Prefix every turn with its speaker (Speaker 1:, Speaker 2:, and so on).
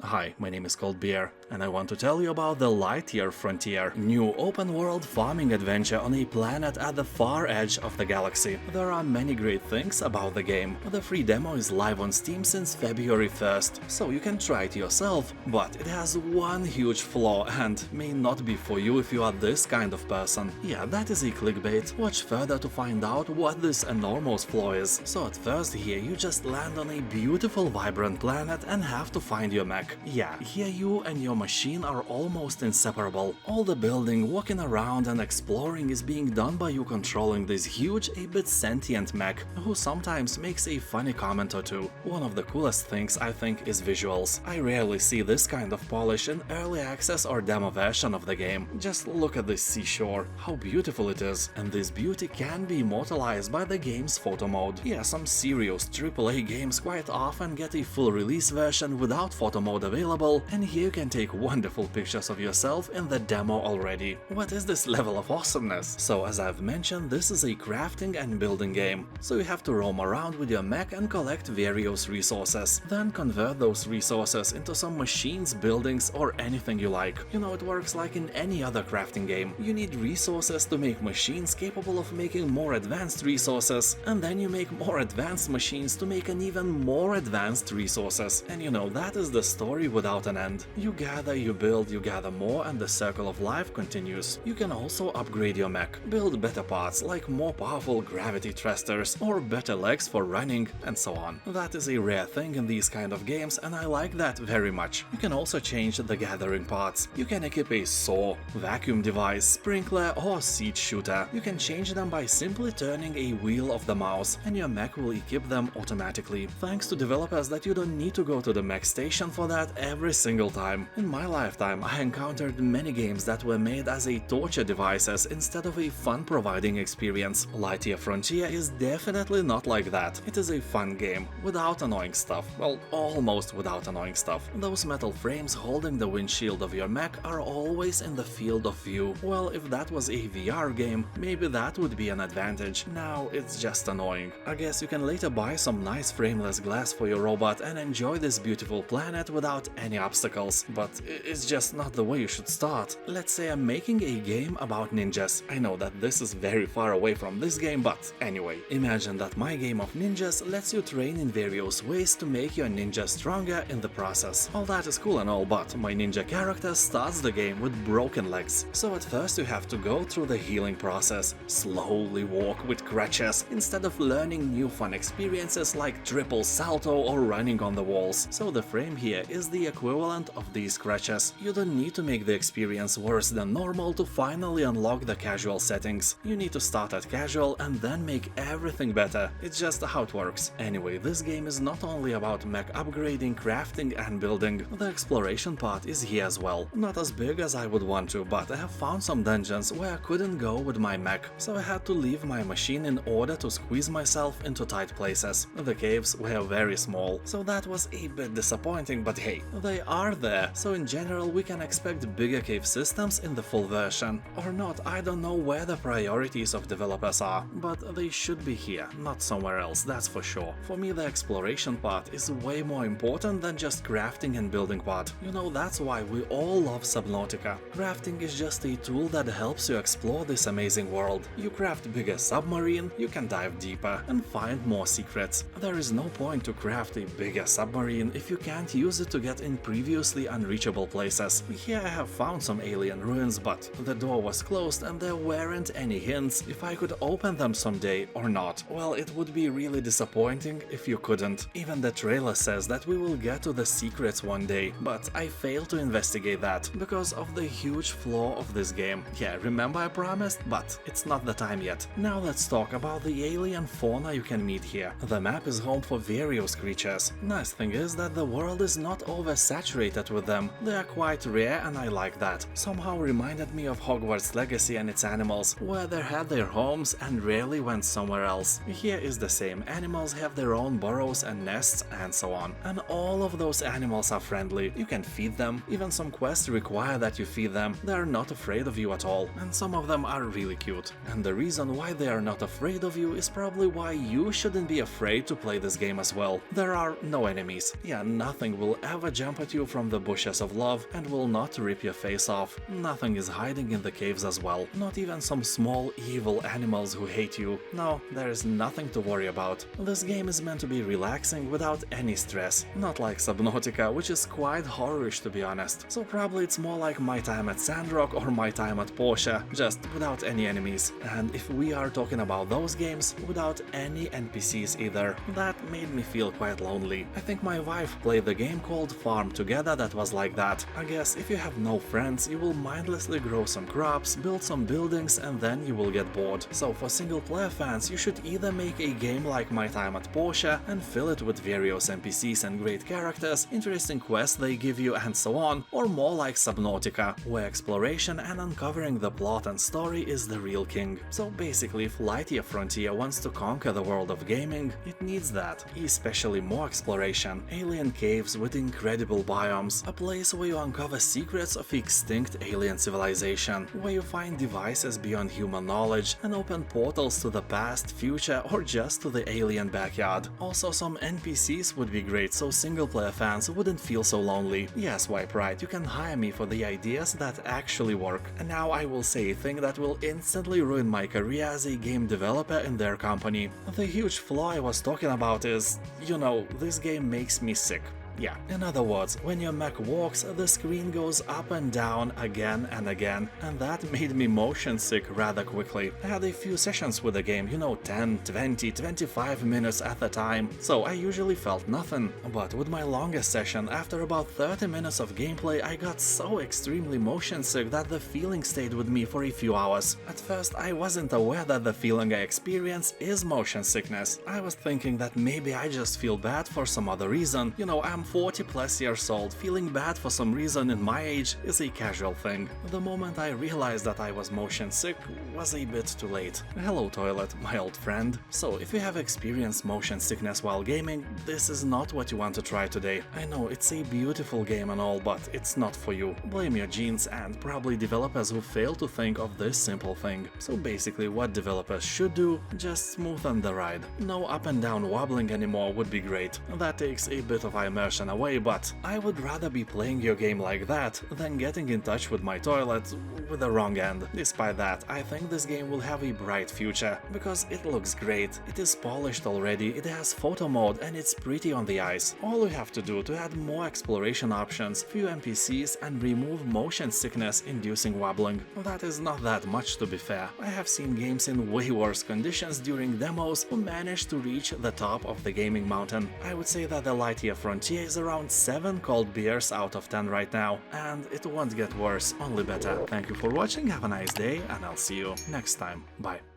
Speaker 1: Hi, my name is Cold Beer, and I want to tell you about the Lightyear Frontier, new open-world farming adventure on a planet at the far edge of the galaxy. There are many great things about the game. The free demo is live on Steam since February 1st, so you can try it yourself, but it has one huge flaw and may not be for you if you are this kind of person. Yeah, that is a clickbait. Watch further to find out what this enormous flaw is. So at first here you just land on a beautiful vibrant planet and have to find your mech. Yeah, here you and your machine are almost inseparable. All the building, walking around and exploring is being done by you controlling this huge, a bit sentient mech, who sometimes makes a funny comment or two. One of the coolest things I think is visuals. I rarely see this kind of polish in early access or demo version of the game. Just look at this seashore, how beautiful it is, and this beauty can be immortalized by the game's photo mode. Yeah, some serious AAA games quite often get a full release version without photo mode available, and here you can take wonderful pictures of yourself in the demo already. What is this level of awesomeness? So as I've mentioned, this is a crafting and building game, so you have to roam around with your mech and collect various resources, then convert those resources into some machines, buildings or anything you like. You know, it works like in any other crafting game. You need resources to make machines capable of making more advanced resources, and then you make more advanced machines to make an even more advanced resources. And you know, that is the story without an end. You gather, you build, you gather more, and the circle of life continues. You can also upgrade your mech, build better parts like more powerful gravity thrusters or better legs for running, and so on. That is a rare thing in these kind of games, and I like that very much. You can also change the gathering parts. You can equip a saw, vacuum device, sprinkler or seed shooter. You can change them by simply turning a wheel of the mouse, and your mech will equip them automatically, thanks to developers that you don't need to go to the mech station for that every single time. In my lifetime, I encountered many games that were made as a torture devices instead of a fun-providing experience. Lightyear Frontier is definitely not like that. It is a fun game, without annoying stuff. Well, almost without annoying stuff. Those metal frames holding the windshield of your mech are always in the field of view. Well, if that was a VR game, maybe that would be an advantage. Now it's just annoying. I guess you can later buy some nice frameless glass for your robot and enjoy this beautiful planet without any obstacles, but it's just not the way you should start. Let's say I'm making a game about ninjas. I know that this is very far away from this game, but anyway, imagine that my game of ninjas lets you train in various ways to make your ninja stronger in the process. All that is cool and all, but my ninja character starts the game with broken legs. So at first you have to go through the healing process, slowly walk with crutches, instead of learning new fun experiences like triple salto or running on the walls. So the frame here is the equivalent of these crutches. You don't need to make the experience worse than normal to finally unlock the casual settings. You need to start at casual and then make everything better. It's just how it works. Anyway, this game is not only about mech upgrading, crafting and building. The exploration part is here as well. Not as big as I would want to, but I have found some dungeons where I couldn't go with my mech, so I had to leave my machine in order to squeeze myself into tight places. The caves were very small, so that was a bit disappointing, but hey, they are there, so in general we can expect bigger cave systems in the full version. Or not, I don't know where the priorities of developers are, but they should be here, not somewhere else, that's for sure. For me the exploration part is way more important than just crafting and building part. You know, that's why we all love Subnautica. Crafting is just a tool that helps you explore this amazing world. You craft bigger submarine, you can dive deeper and find more secrets. There is no point to craft a bigger submarine if you can't use it to get in previously unreachable places. Here I have found some alien ruins, but the door was closed and there weren't any hints if I could open them someday or not. Well, it would be really disappointing if you couldn't. Even the trailer says that we will get to the secrets one day, but I failed to investigate that because of the huge flaw of this game. Yeah, remember I promised, but it's not the time yet. Now let's talk about the alien fauna you can meet here. The map is home for various creatures. Nice thing is that the world is not oversaturated with them. They are quite rare and I like that. Somehow reminded me of Hogwarts Legacy and its animals, where they had their homes and rarely went somewhere else. Here is the same. Animals have their own burrows and nests and so on. And all of those animals are friendly. You can feed them. Even some quests require that you feed them. They are not afraid of you at all. And some of them are really cute. And the reason why they are not afraid of you is probably why you shouldn't be afraid to play this game as well. There are no enemies. Yeah, nothing will ever jump at you from the bushes of love and will not rip your face off. Nothing is hiding in the caves as well, not even some small evil animals who hate you. No, there is nothing to worry about. This game is meant to be relaxing without any stress, not like Subnautica, which is quite horrorish to be honest. So probably it's more like my time at Sandrock or my time at Porsche, just without any enemies. And if we are talking about those games, without any NPCs either, that made me feel quite lonely. I think my wife played the game called Farm Together that was like that. I guess if you have no friends, you will mindlessly grow some crops, build some buildings, and then you will get bored. So for single player fans, you should either make a game like my time at Porsche and fill it with various NPCs and great characters, interesting quests they give you and so on, or more like Subnautica, where exploration and uncovering the plot and story is the real king. So basically, if Lightyear Frontier wants to conquer the world of gaming, it needs that, especially more exploration, alien caves with incredible biomes, a place where you uncover secrets of extinct alien civilization, where you find devices beyond human knowledge and open portals to the past, future, or just to the alien backyard. Also, some NPCs would be great so single player fans wouldn't feel so lonely. Yes, Wipe Right, you can hire me for the ideas that actually work. And now I will say a thing that will instantly ruin my career as a game developer in their company. The huge flaw I was talking about is, you know, this game makes me sick. Yeah, in other words, when your mech walks, the screen goes up and down again and again, and that made me motion sick rather quickly. I had a few sessions with the game, you know, 10, 20, 25 minutes at a time, so I usually felt nothing. But with my longest session, after about 30 minutes of gameplay, I got so extremely motion sick that the feeling stayed with me for a few hours. At first, I wasn't aware that the feeling I experience is motion sickness. I was thinking that maybe I just feel bad for some other reason. You know, I'm 40 plus years old, feeling bad for some reason in my age is a casual thing. The moment I realized that I was motion sick was a bit too late. Hello toilet, my old friend. So if you have experienced motion sickness while gaming, this is not what you want to try today. I know it's a beautiful game and all, but it's not for you. Blame your genes and probably developers who fail to think of this simple thing. So basically what developers should do, just smoothen the ride. No up and down wobbling anymore would be great. That takes a bit of immersion away, but I would rather be playing your game like that than getting in touch with my toilet with the wrong end. Despite that, I think this game will have a bright future, because it looks great, it is polished already, it has photo mode and it's pretty on the eyes. All we have to do to add more exploration options, few NPCs and remove motion sickness inducing wobbling. That is not that much to be fair. I have seen games in way worse conditions during demos who managed to reach the top of the gaming mountain. I would say that the Lightyear Frontier is around 7 cold beers out of 10 right now, and it won't get worse, only better. Thank you for watching, have a nice day, and I'll see you next time. Bye.